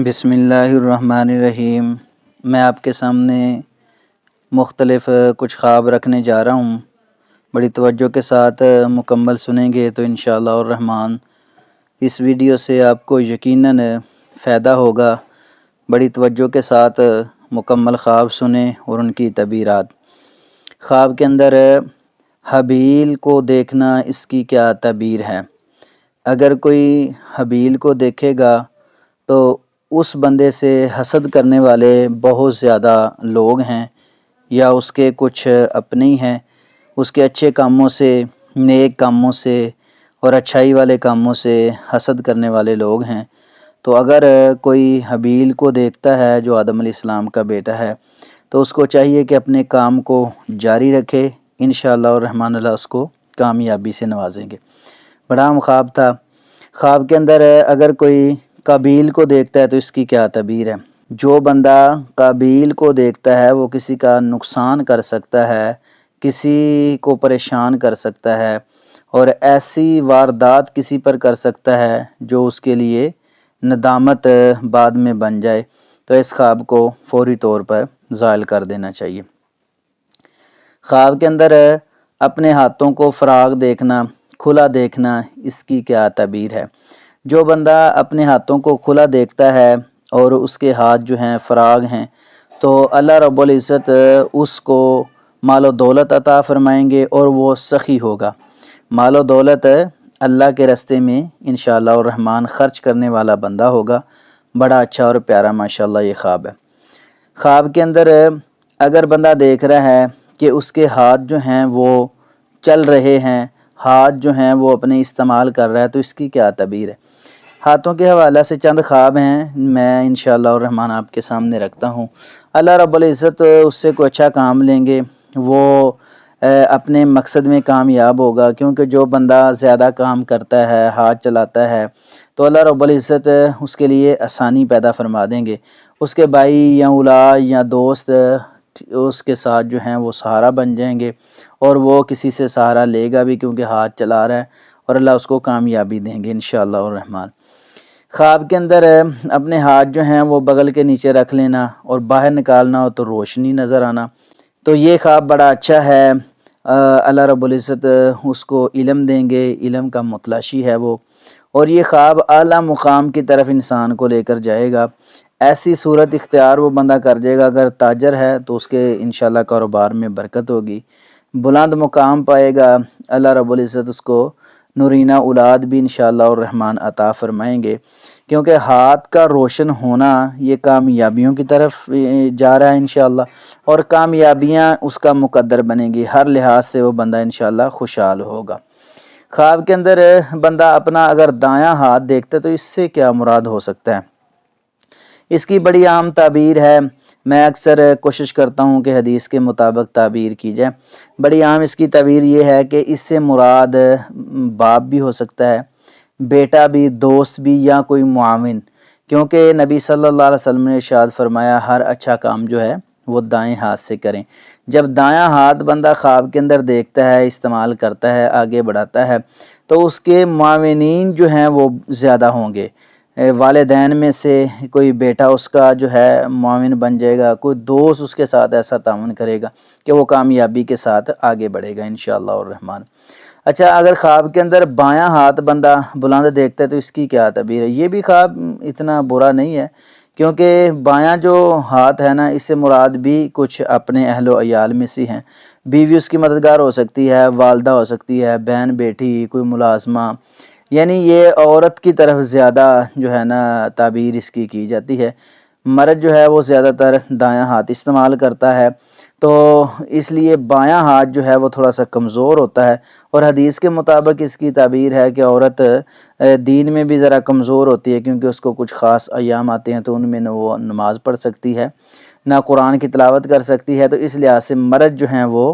بسم اللہ الرحمن الرحیم۔ میں آپ کے سامنے مختلف کچھ خواب رکھنے جا رہا ہوں۔ بڑی توجہ کے ساتھ مکمل سنیں گے تو انشاءاللہ الرحمن اس ویڈیو سے آپ کو یقیناً فائدہ ہوگا۔ بڑی توجہ کے ساتھ مکمل خواب سنیں اور ان کی تعبیرات۔ خواب کے اندر حابیل کو دیکھنا، اس کی کیا تعبیر ہے؟ اگر کوئی حابیل کو دیکھے گا تو اس بندے سے حسد کرنے والے بہت زیادہ لوگ ہیں، یا اس کے کچھ اپنے ہی ہیں، اس کے اچھے کاموں سے، نیک کاموں سے اور اچھائی والے کاموں سے حسد کرنے والے لوگ ہیں۔ تو اگر کوئی حابیل کو دیکھتا ہے جو آدم علیہ السلام کا بیٹا ہے تو اس کو چاہیے کہ اپنے کام کو جاری رکھے، انشاءاللہ الرحمن اللہ اس کو کامیابی سے نوازیں گے۔ بڑا اہم خواب تھا۔ خواب کے اندر اگر کوئی قابیل کو دیکھتا ہے تو اس کی کیا تعبیر ہے؟ جو بندہ قابیل کو دیکھتا ہے وہ کسی کا نقصان کر سکتا ہے، کسی کو پریشان کر سکتا ہے اور ایسی واردات کسی پر کر سکتا ہے جو اس کے لیے ندامت بعد میں بن جائے۔ تو اس خواب کو فوری طور پر زائل کر دینا چاہیے۔ خواب کے اندر اپنے ہاتھوں کو فراغ دیکھنا، کھلا دیکھنا، اس کی کیا تعبیر ہے؟ جو بندہ اپنے ہاتھوں کو کھلا دیکھتا ہے اور اس کے ہاتھ جو ہیں فراغ ہیں تو اللہ رب العزت اس کو مال و دولت عطا فرمائیں گے اور وہ سخی ہوگا۔ مال و دولت اللہ کے راستے میں انشاءاللہ الرحمن خرچ کرنے والا بندہ ہوگا۔ بڑا اچھا اور پیارا ماشاءاللہ یہ خواب ہے۔ خواب کے اندر اگر بندہ دیکھ رہا ہے کہ اس کے ہاتھ جو ہیں وہ چل رہے ہیں، ہاتھ جو ہیں وہ اپنے استعمال کر رہا ہے تو اس کی کیا تعبیر ہے؟ ہاتھوں کے حوالہ سے چند خواب ہیں میں انشاءاللہ الرحمن آپ کے سامنے رکھتا ہوں۔ اللہ رب العزت اس سے کوئی اچھا کام لیں گے، وہ اپنے مقصد میں کامیاب ہوگا، کیونکہ جو بندہ زیادہ کام کرتا ہے، ہاتھ چلاتا ہے تو اللہ رب العزت اس کے لیے آسانی پیدا فرما دیں گے۔ اس کے بھائی یا اولاد یا دوست اس کے ساتھ جو ہیں وہ سہارا بن جائیں گے اور وہ کسی سے سہارا لے گا بھی کیونکہ ہاتھ چلا رہا ہے، اور اللہ اس کو کامیابی دیں گے انشاءاللہ الرحمن۔ خواب کے اندر اپنے ہاتھ جو ہیں وہ بغل کے نیچے رکھ لینا اور باہر نکالنا ہو تو روشنی نظر آنا، تو یہ خواب بڑا اچھا ہے۔ اللہ رب العزت اس کو علم دیں گے، علم کا متلاشی ہے وہ، اور یہ خواب اعلیٰ مقام کی طرف انسان کو لے کر جائے گا۔ ایسی صورت اختیار وہ بندہ کر جائے گا، اگر تاجر ہے تو اس کے انشاءاللہ کاروبار میں برکت ہوگی، بلند مقام پائے گا۔ اللہ رب العزت اس کو نورینہ اولاد بھی انشاءاللہ الرحمن عطا فرمائیں گے، کیونکہ ہاتھ کا روشن ہونا یہ کامیابیوں کی طرف جا رہا ہے انشاءاللہ، اور کامیابیاں اس کا مقدر بنیں گی، ہر لحاظ سے وہ بندہ انشاءاللہ خوشحال ہوگا۔ خواب کے اندر بندہ اپنا اگر دایاں ہاتھ دیکھتا ہے تو اس سے کیا مراد ہو سکتا ہے؟ اس کی بڑی عام تعبیر ہے، میں اکثر کوشش کرتا ہوں کہ حدیث کے مطابق تعبیر کی جائے۔ بڑی عام اس کی تعبیر یہ ہے کہ اس سے مراد باپ بھی ہو سکتا ہے، بیٹا بھی، دوست بھی، یا کوئی معاون، کیونکہ نبی صلی اللہ علیہ وسلم نے ارشاد فرمایا ہر اچھا کام جو ہے وہ دائیں ہاتھ سے کریں۔ جب دایاں ہاتھ بندہ خواب کے اندر دیکھتا ہے، استعمال کرتا ہے، آگے بڑھاتا ہے تو اس کے معاونین جو ہیں وہ زیادہ ہوں گے۔ والدین میں سے کوئی بیٹا اس کا جو ہے معاون بن جائے گا، کوئی دوست اس کے ساتھ ایسا تعاون کرے گا کہ وہ کامیابی کے ساتھ آگے بڑھے گا انشاءاللہ الرحمن۔ اچھا، اگر خواب کے اندر بایاں ہاتھ بندہ بلند دیکھتا ہے تو اس کی کیا تعبیر ہے؟ یہ بھی خواب اتنا برا نہیں ہے، کیونکہ بایاں جو ہاتھ ہے نا، اس سے مراد بھی کچھ اپنے اہل و عیال میں سے ہیں۔ بیوی اس کی مددگار ہو سکتی ہے، والدہ ہو سکتی ہے، بہن بیٹی، کوئی ملازمہ، یعنی یہ عورت کی طرف زیادہ جو ہے نا تعبیر اس کی جاتی ہے۔ مرد جو ہے وہ زیادہ تر دایاں ہاتھ استعمال کرتا ہے، تو اس لیے بایاں ہاتھ جو ہے وہ تھوڑا سا کمزور ہوتا ہے، اور حدیث کے مطابق اس کی تعبیر ہے کہ عورت دین میں بھی ذرا کمزور ہوتی ہے، کیونکہ اس کو کچھ خاص ایام آتے ہیں تو ان میں نہ وہ نماز پڑھ سکتی ہے، نہ قرآن کی تلاوت کر سکتی ہے، تو اس لحاظ سے مرد جو ہیں وہ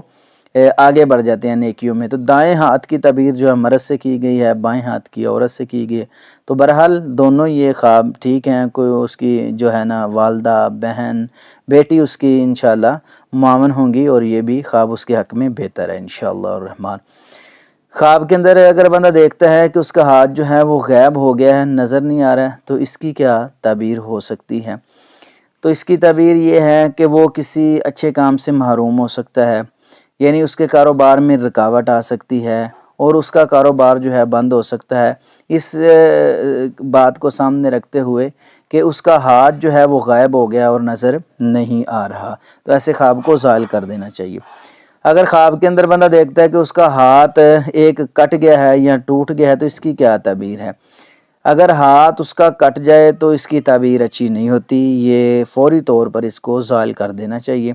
آگے بڑھ جاتے ہیں نیکیوں میں۔ تو دائیں ہاتھ کی تعبیر جو ہے مرد سے کی گئی ہے، بائیں ہاتھ کی عورت سے کی گئی ہے، تو بہرحال دونوں یہ خواب ٹھیک ہیں۔ کوئی اس کی جو ہے نا والدہ، بہن، بیٹی اس کی انشاءاللہ معاون ہوں گی، اور یہ بھی خواب اس کے حق میں بہتر ہے انشاءاللہ الرحمن۔ خواب کے اندر اگر بندہ دیکھتا ہے کہ اس کا ہاتھ جو ہے وہ غائب ہو گیا ہے، نظر نہیں آ رہا ہے، تو اس کی کیا تعبیر ہو سکتی ہے؟ تو اس کی تعبیر یہ ہے کہ وہ کسی اچھے کام سے محروم ہو سکتا ہے، یعنی اس کے کاروبار میں رکاوٹ آ سکتی ہے اور اس کا کاروبار جو ہے بند ہو سکتا ہے، اس بات کو سامنے رکھتے ہوئے کہ اس کا ہاتھ جو ہے وہ غائب ہو گیا اور نظر نہیں آ رہا، تو ایسے خواب کو زائل کر دینا چاہیے۔ اگر خواب کے اندر بندہ دیکھتا ہے کہ اس کا ہاتھ ایک کٹ گیا ہے یا ٹوٹ گیا ہے، تو اس کی کیا تعبیر ہے؟ اگر ہاتھ اس کا کٹ جائے تو اس کی تعبیر اچھی نہیں ہوتی، یہ فوری طور پر اس کو زائل کر دینا چاہیے۔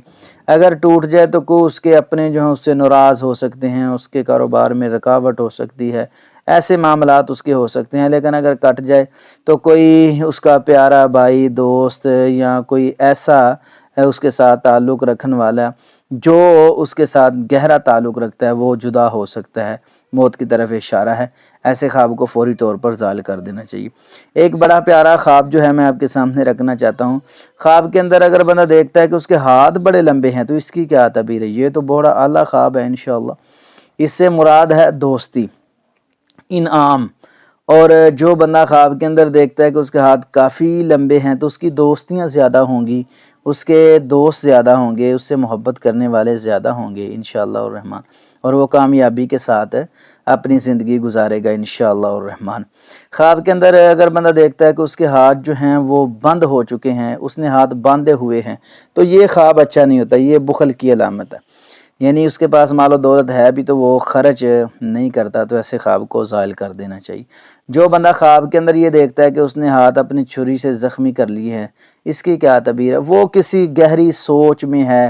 اگر ٹوٹ جائے تو کوئی اس کے اپنے جو ہیں اس سے ناراض ہو سکتے ہیں، اس کے کاروبار میں رکاوٹ ہو سکتی ہے، ایسے معاملات اس کے ہو سکتے ہیں۔ لیکن اگر کٹ جائے تو کوئی اس کا پیارا بھائی، دوست یا کوئی ایسا اس کے ساتھ تعلق رکھنے والا جو اس کے ساتھ گہرا تعلق رکھتا ہے وہ جدا ہو سکتا ہے، موت کی طرف اشارہ ہے، ایسے خواب کو فوری طور پر زائل کر دینا چاہیے۔ ایک بڑا پیارا خواب جو ہے میں آپ کے سامنے رکھنا چاہتا ہوں۔ خواب کے اندر اگر بندہ دیکھتا ہے کہ اس کے ہاتھ بڑے لمبے ہیں، تو اس کی کیا تعبیر ہے؟ یہ تو بڑا اعلیٰ خواب ہے انشاءاللہ۔ اس سے مراد ہے دوستی، انعام، اور جو بندہ خواب کے اندر دیکھتا ہے کہ اس کے ہاتھ کافی لمبے ہیں تو اس کی دوستیاں زیادہ ہوں گی، اس کے دوست زیادہ ہوں گے، اس سے محبت کرنے والے زیادہ ہوں گے انشاءاللہ الرحمن، اور وہ کامیابی کے ساتھ اپنی زندگی گزارے گا انشاءاللہ الرحمن۔ خواب کے اندر اگر بندہ دیکھتا ہے کہ اس کے ہاتھ جو ہیں وہ بند ہو چکے ہیں، اس نے ہاتھ باندھے ہوئے ہیں، تو یہ خواب اچھا نہیں ہوتا، یہ بخل کی علامت ہے، یعنی اس کے پاس مال و دولت ہے بھی تو وہ خرچ نہیں کرتا، تو ایسے خواب کو زائل کر دینا چاہیے۔ جو بندہ خواب کے اندر یہ دیکھتا ہے کہ اس نے ہاتھ اپنی چھری سے زخمی کر لیے ہیں، اس کی کیا تعبیر ہے؟ وہ کسی گہری سوچ میں ہے،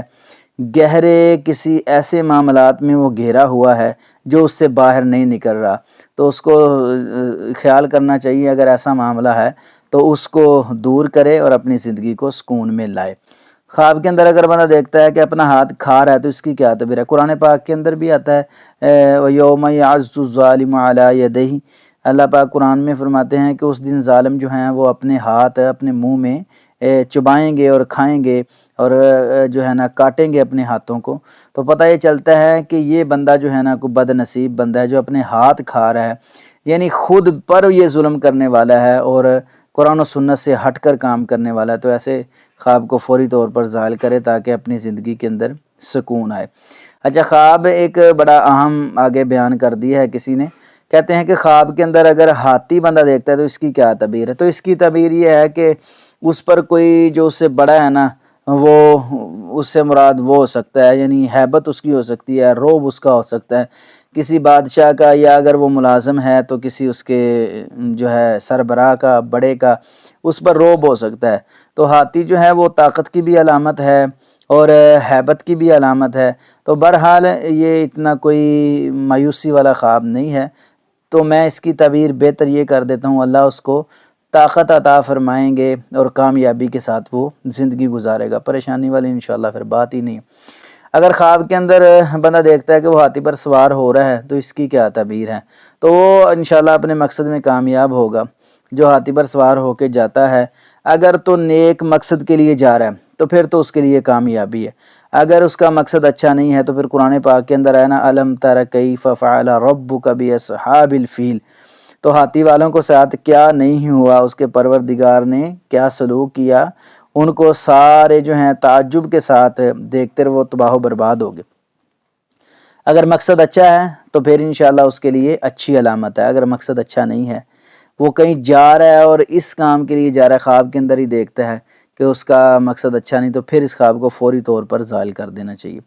گہرے کسی ایسے معاملات میں وہ گھیرا ہوا ہے جو اس سے باہر نہیں نکل رہا، تو اس کو خیال کرنا چاہیے اگر ایسا معاملہ ہے تو اس کو دور کرے اور اپنی زندگی کو سکون میں لائے۔ خواب کے اندر اگر بندہ دیکھتا ہے کہ اپنا ہاتھ کھا رہا ہے تو اس کی کیا تعبیر ہے؟ قرآن پاک کے اندر بھی آتا ہے وَيَوْمَ يَعَضُّ الظَّالِمُ عَلَى يَدَيْهِ، اللہ پاک قرآن میں فرماتے ہیں کہ اس دن ظالم جو ہیں وہ اپنے ہاتھ اپنے منہ میں چبائیں گے اور کھائیں گے اور جو ہے نا کاٹیں گے اپنے ہاتھوں کو، تو پتہ یہ چلتا ہے کہ یہ بندہ جو ہے نا کوئی بد نصیب بندہ ہے جو اپنے ہاتھ کھا رہا ہے، یعنی خود پر یہ ظلم کرنے والا ہے اور قرآن و سنت سے ہٹ کر کام کرنے والا ہے، تو ایسے خواب کو فوری طور پر زائل کرے تاکہ اپنی زندگی کے اندر سکون آئے۔ اچھا، خواب ایک بڑا اہم آگے بیان کر دیا ہے کسی نے، کہتے ہیں کہ خواب کے اندر اگر ہاتھی بندہ دیکھتا ہے تو اس کی کیا تعبیر ہے؟ تو اس کی تعبیر یہ ہے کہ اس پر کوئی جو اس سے بڑا ہے نا، وہ اس سے مراد وہ ہو سکتا ہے، یعنی ہیبت اس کی ہو سکتی ہے، روب اس کا ہو سکتا ہے کسی بادشاہ کا، یا اگر وہ ملازم ہے تو کسی اس کے جو ہے سربراہ کا، بڑے کا، اس پر روب ہو سکتا ہے۔ تو ہاتھی جو ہے وہ طاقت کی بھی علامت ہے اور ہیبت کی بھی علامت ہے، تو بہرحال یہ اتنا کوئی مایوسی والا خواب نہیں ہے، تو میں اس کی تعبیر بہتر یہ کر دیتا ہوں، اللہ اس کو طاقت عطا فرمائیں گے اور کامیابی کے ساتھ وہ زندگی گزارے گا، پریشانی والی انشاءاللہ پھر بات ہی نہیں ہے۔ اگر خواب کے اندر بندہ دیکھتا ہے کہ وہ ہاتھی پر سوار ہو رہا ہے تو اس کی کیا تعبیر ہے؟ تو وہ انشاءاللہ اپنے مقصد میں کامیاب ہوگا۔ جو ہاتھی پر سوار ہو کے جاتا ہے اگر تو نیک مقصد کے لیے جا رہا ہے تو پھر تو اس کے لیے کامیابی ہے، اگر اس کا مقصد اچھا نہیں ہے تو پھر قرآن پاک کے اندر ہے نا الم تر کیف فعل ربک باصحاب الفیل، تو ہاتھی والوں کو ساتھ کیا نہیں ہوا، اس کے پروردگار نے کیا سلوک کیا، ان کو سارے جو ہیں تعجب کے ساتھ دیکھتے رہے وہ تباہ و برباد ہو گئے۔ اگر مقصد اچھا ہے تو پھر انشاءاللہ اس کے لیے اچھی علامت ہے، اگر مقصد اچھا نہیں ہے، وہ کہیں جا رہا ہے اور اس کام کے لیے جا رہا ہے، خواب کے اندر ہی دیکھتا ہے کہ اس کا مقصد اچھا نہیں، تو پھر اس خواب کو فوری طور پر زائل کر دینا چاہیے۔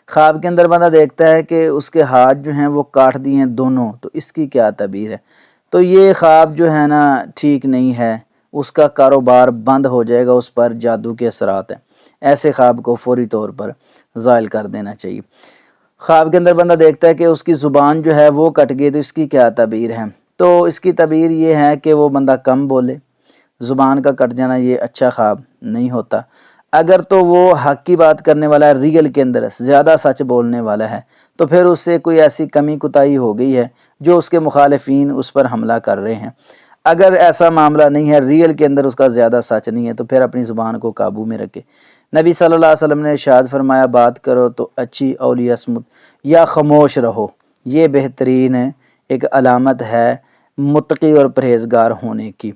خواب کے اندر بندہ دیکھتا ہے کہ اس کے ہاتھ جو ہیں وہ کاٹ دیے ہیں دونوں، تو اس کی کیا تعبیر ہے؟ تو یہ خواب جو ہے نا ٹھیک نہیں ہے، اس کا کاروبار بند ہو جائے گا، اس پر جادو کے اثرات ہیں، ایسے خواب کو فوری طور پر زائل کر دینا چاہیے۔ خواب کے اندر بندہ دیکھتا ہے کہ اس کی زبان جو ہے وہ کٹ گئی، تو اس کی کیا تعبیر ہے؟ تو اس کی تعبیر یہ ہے کہ وہ بندہ کم بولے، زبان کا کٹ جانا یہ اچھا خواب نہیں ہوتا۔ اگر تو وہ حق کی بات کرنے والا ہے، ریئل کے اندر زیادہ سچ بولنے والا ہے، تو پھر اس سے کوئی ایسی کمی کوتاہی ہو گئی ہے جو اس کے مخالفین اس پر حملہ کر رہے ہیں۔ اگر ایسا معاملہ نہیں ہے، ریئل کے اندر اس کا زیادہ سچ نہیں ہے، تو پھر اپنی زبان کو قابو میں رکھے۔ نبی صلی اللہ علیہ وسلم نے ارشاد فرمایا بات کرو تو اچھی اولی اسمت، یا خاموش رہو، یہ بہترین ایک علامت ہے متقی اور پرہیزگار ہونے کی۔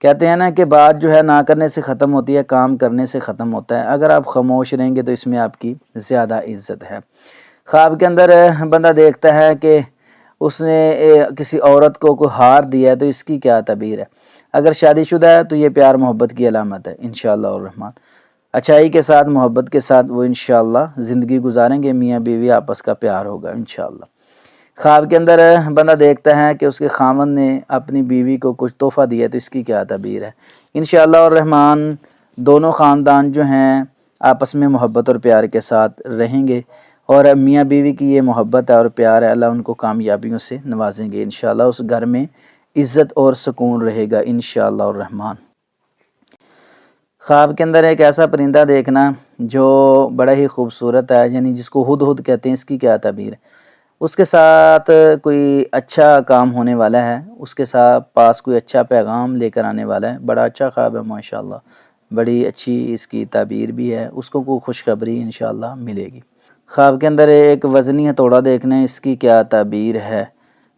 کہتے ہیں نا کہ بات جو ہے نہ کرنے سے ختم ہوتی ہے، کام کرنے سے ختم ہوتا ہے۔ اگر آپ خاموش رہیں گے تو اس میں آپ کی زیادہ عزت ہے۔ خواب کے اندر بندہ دیکھتا ہے کہ اس نے کسی عورت کو کوئی ہار دیا ہے تو اس کی کیا تعبیر ہے؟ اگر شادی شدہ ہے تو یہ پیار محبت کی علامت ہے انشاءاللہ الرحمن۔ اچھائی کے ساتھ محبت کے ساتھ وہ انشاءاللہ زندگی گزاریں گے، میاں بیوی آپس کا پیار ہوگا انشاءاللہ۔ خواب کے اندر بندہ دیکھتا ہے کہ اس کے خاوند نے اپنی بیوی کو کچھ تحفہ دیا ہے تو اس کی کیا تعبیر ہے؟ انشاءاللہ الرحمن دونوں خاندان جو ہیں آپس میں محبت اور پیار کے ساتھ رہیں گے، اور میاں بیوی کی یہ محبت ہے اور پیار ہے، اللہ ان کو کامیابیوں سے نوازیں گے انشاءاللہ۔ اس گھر میں عزت اور سکون رہے گا انشاءاللہ الرحمن۔ خواب کے اندر ایک ایسا پرندہ دیکھنا جو بڑا ہی خوبصورت ہے، یعنی جس کو ہد ہد کہتے ہیں، اس کی کیا تعبیر ہے؟ اس کے ساتھ کوئی اچھا کام ہونے والا ہے، اس کے ساتھ پاس کوئی اچھا پیغام لے کر آنے والا ہے۔ بڑا اچھا خواب ہے ماشاءاللہ، بڑی اچھی اس کی تعبیر بھی ہے، اس کو کوئی خوشخبری انشاءاللہ ملے گی۔ خواب کے اندر ایک وزنی ہتھوڑا دیکھنا، اس کی کیا تعبیر ہے؟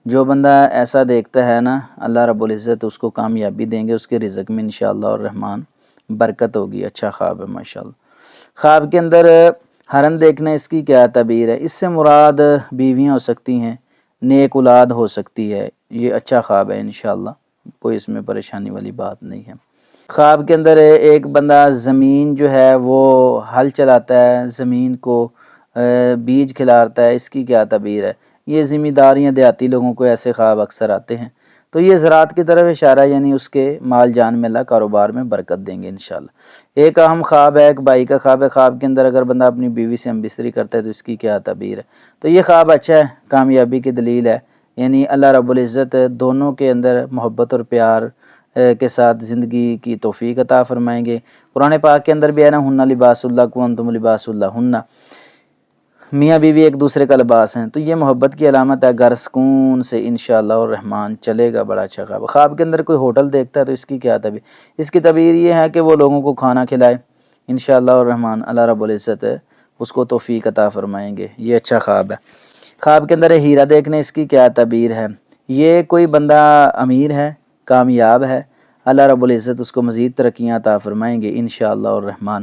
جو بندہ ایسا دیکھتا ہے نا، اللہ رب العزت اس کو کامیابی دیں گے، اس کے رزق میں انشاءاللہ الرحمن برکت ہوگی۔ اچھا خواب ہے ماشاءاللہ۔ خواب کے اندر ہرن دیکھنا، اس کی کیا تعبیر ہے؟ اس سے مراد بیویاں ہو سکتی ہیں، نیک اولاد ہو سکتی ہے، یہ اچھا خواب ہے انشاءاللہ، کوئی اس میں پریشانی والی بات نہیں ہے۔ خواب کے اندر ایک بندہ زمین جو ہے وہ ہل چلاتا ہے، زمین کو بیج کھلاتا ہے، اس کی کیا تعبیر ہے؟ یہ ذمہ داریاں دیہاتی لوگوں کو ایسے خواب اکثر آتے ہیں، تو یہ زراعت کی طرف اشارہ ہے، یعنی اس کے مال جان میں اللہ کاروبار میں برکت دیں گے انشاءاللہ۔ ایک اہم خواب ہے، ایک بھائی کا خواب ہے۔ خواب کے اندر اگر بندہ اپنی بیوی سے ہم بستری کرتا ہے تو اس کی کیا تعبیر ہے؟ تو یہ خواب اچھا ہے، کامیابی کی دلیل ہے، یعنی اللہ رب العزت دونوں کے اندر محبت اور پیار کے ساتھ زندگی کی توفیق عطا فرمائیں گے۔ قرآن پاک کے اندر بھی ہے نا، ہن لباس اللہ وانتم لباس اللہ ہن، میاں بیوی ایک دوسرے کا لباس ہیں، تو یہ محبت کی علامت ہے۔ گھر سکون سے انشاءاللہ الرحمن چلے گا، بڑا اچھا خواب۔ خواب کے اندر کوئی ہوٹل دیکھتا ہے تو اس کی کیا تعبیر؟ اس کی تعبیر یہ ہے کہ وہ لوگوں کو کھانا کھلائے انشاءاللہ الرحمن، اللہ رب العزت اس کو توفیق عطا فرمائیں گے، یہ اچھا خواب ہے۔ خواب کے اندر ہیرا دیکھنے، اس کی کیا تعبیر ہے؟ یہ کوئی بندہ امیر ہے، کامیاب ہے، اللہ رب العزت اس کو مزید ترقیاں عطا فرمائیں گے انشاءاللہ الرحمن۔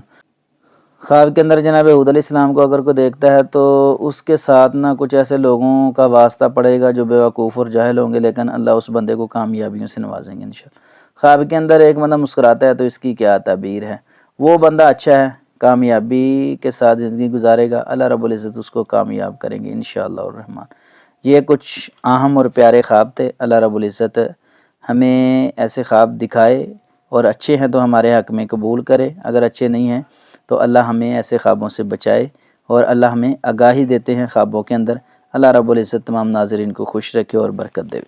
خواب کے اندر جناب حود علیہ السلام کو اگر کوئی دیکھتا ہے تو اس کے ساتھ نہ کچھ ایسے لوگوں کا واسطہ پڑے گا جو بیوقوف اور جاہل ہوں گے، لیکن اللہ اس بندے کو کامیابیوں سے نوازیں گے انشاءاللہ۔ خواب کے اندر ایک بندہ مسکراتا ہے تو اس کی کیا تعبیر ہے؟ وہ بندہ اچھا ہے، کامیابی کے ساتھ زندگی گزارے گا، اللہ رب العزت اس کو کامیاب کریں گے انشاءاللہ الرحمن۔ یہ کچھ اہم اور پیارے خواب تھے، اللہ رب العزت ہمیں ایسے خواب دکھائے، اور اچھے ہیں تو ہمارے حق میں قبول کرے، اگر اچھے نہیں ہیں تو اللہ ہمیں ایسے خوابوں سے بچائے، اور اللہ ہمیں آگاہی دیتے ہیں خوابوں کے اندر۔ اللہ رب العزت تمام ناظرین کو خوش رکھے اور برکت دے۔